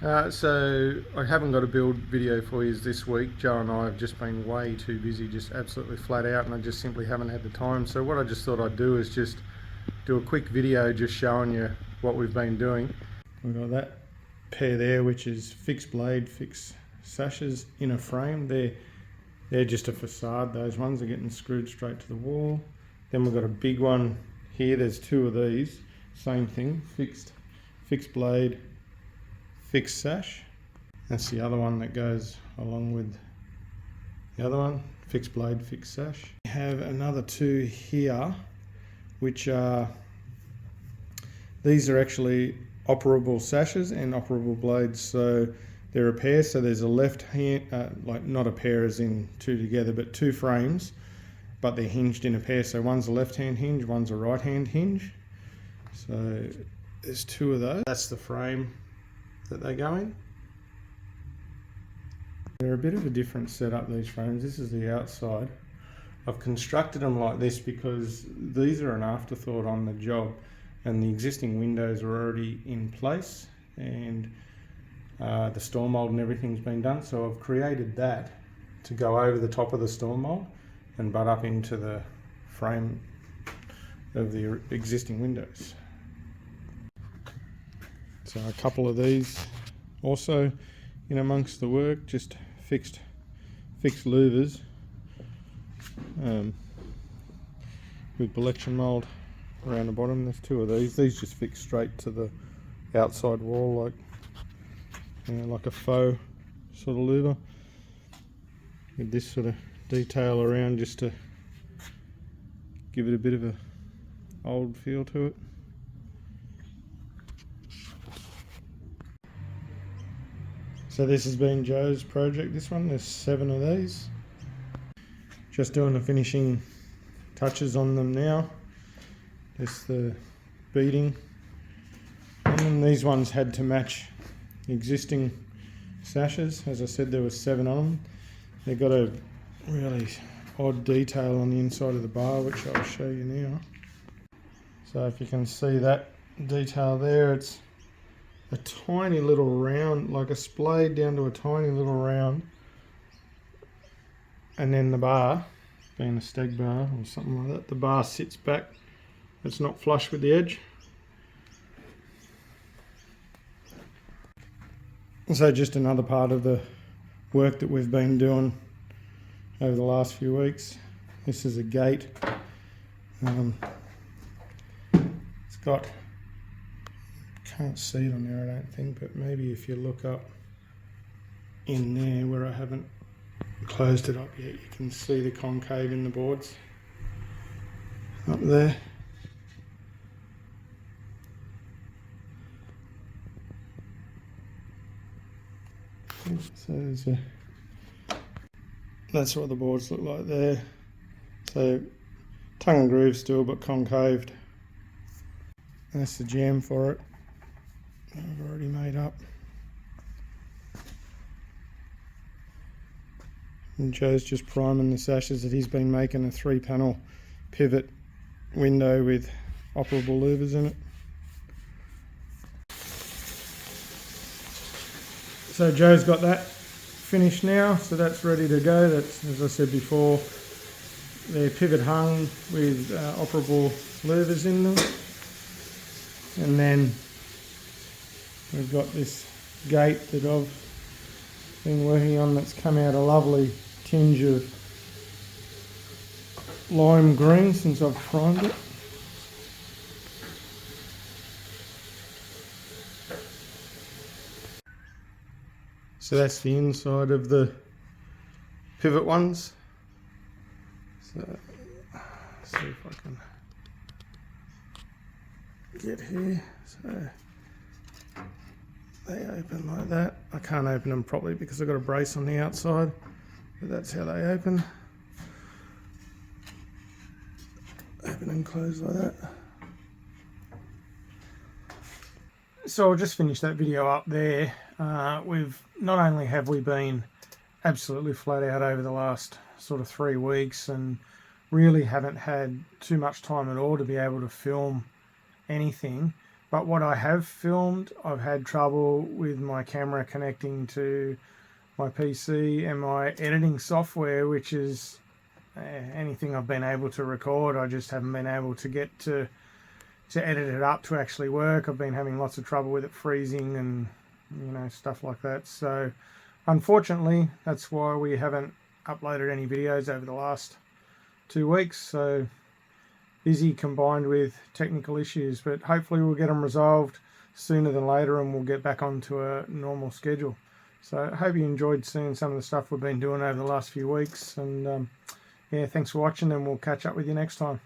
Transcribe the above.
So I haven't got a build video for you this week. Joe and I have just been way too busy, just absolutely flat out, and I just simply haven't had the time. So what I just thought I'd do is just do a quick video just showing you what we've been doing. We've got that pair there, which is fixed blade, fixed sashes in a frame. They're just a facade. Those ones are getting screwed straight to the wall. Then we've got a big one here. There's two of these. Same thing, fixed blade, fixed sash. That's the other one that goes along with the other one, fixed blade, fixed sash. We have another two here, which are, these are actually operable sashes and operable blades. So they're a pair, so there's a left hand, like not a pair as in two together, but two frames, but they're hinged in a pair. So one's a left hand hinge, one's a right hand hinge. So there's two of those. That's the frame that they go in. They're a bit of a different setup, these frames. This is the outside. I've constructed them like this because these are an afterthought on the job, and the existing windows are already in place, and the storm mold and everything's been done. So I've created that to go over the top of the storm mold and butt up into the frame of the existing windows. So a couple of these also in amongst the work, just fixed louvers with collection mould around the bottom. There's two of these. These just fix straight to the outside wall, like, you know, like a faux sort of louver, with this sort of detail around just to give it a bit of a old feel to it. So this has been Joe's project, this one. There's 7 of these. Just doing the finishing touches on them now. Just the beading. And then these ones had to match existing sashes. As I said, there were 7 on them. They've got a really odd detail on the inside of the bar, which I'll show you now. So if you can see that detail there, it's a tiny little round, like a splayed down to a tiny little round, and then the bar, being a steg bar or something like that, the bar sits back. It's not flush with the edge. So just another part of the work that we've been doing over the last few weeks. This is a gate. It's got, can't see it on there I don't think, but maybe if you look up in there where I haven't closed it up yet, you can see the concave in the boards up there. So there's a, that's what the boards look like there. So tongue and groove still, but concaved. That's the jam for it. I've already made up. And Joe's just priming the sashes that he's been making, a 3-panel pivot window with operable louvers in it. So Joe's got that finished now, so that's ready to go. That's, as I said before, they're pivot hung with operable louvers in them. And then we've got this gate that I've been working on that's come out a lovely tinge of lime green since I've primed it. So that's the inside of the pivot ones. So let's see if I can get here. So they open like that. I can't open them properly because I've got a brace on the outside, but that's how they open. Open and close like that. So I'll just finish that video up there. We've not only have we been absolutely flat out over the last sort of 3 weeks and really haven't had too much time at all to be able to film anything, But what I have filmed, I've had trouble with my camera connecting to my PC and my editing software, which is anything I've been able to record. I just haven't been able to get to edit it up to actually work. I've been having lots of trouble with it freezing and stuff like that. So unfortunately, that's why we haven't uploaded any videos over the last 2 weeks. So busy combined with technical issues, but hopefully we'll get them resolved sooner than later and we'll get back onto a normal schedule. So I hope you enjoyed seeing some of the stuff we've been doing over the last few weeks, and yeah, thanks for watching, and we'll catch up with you next time.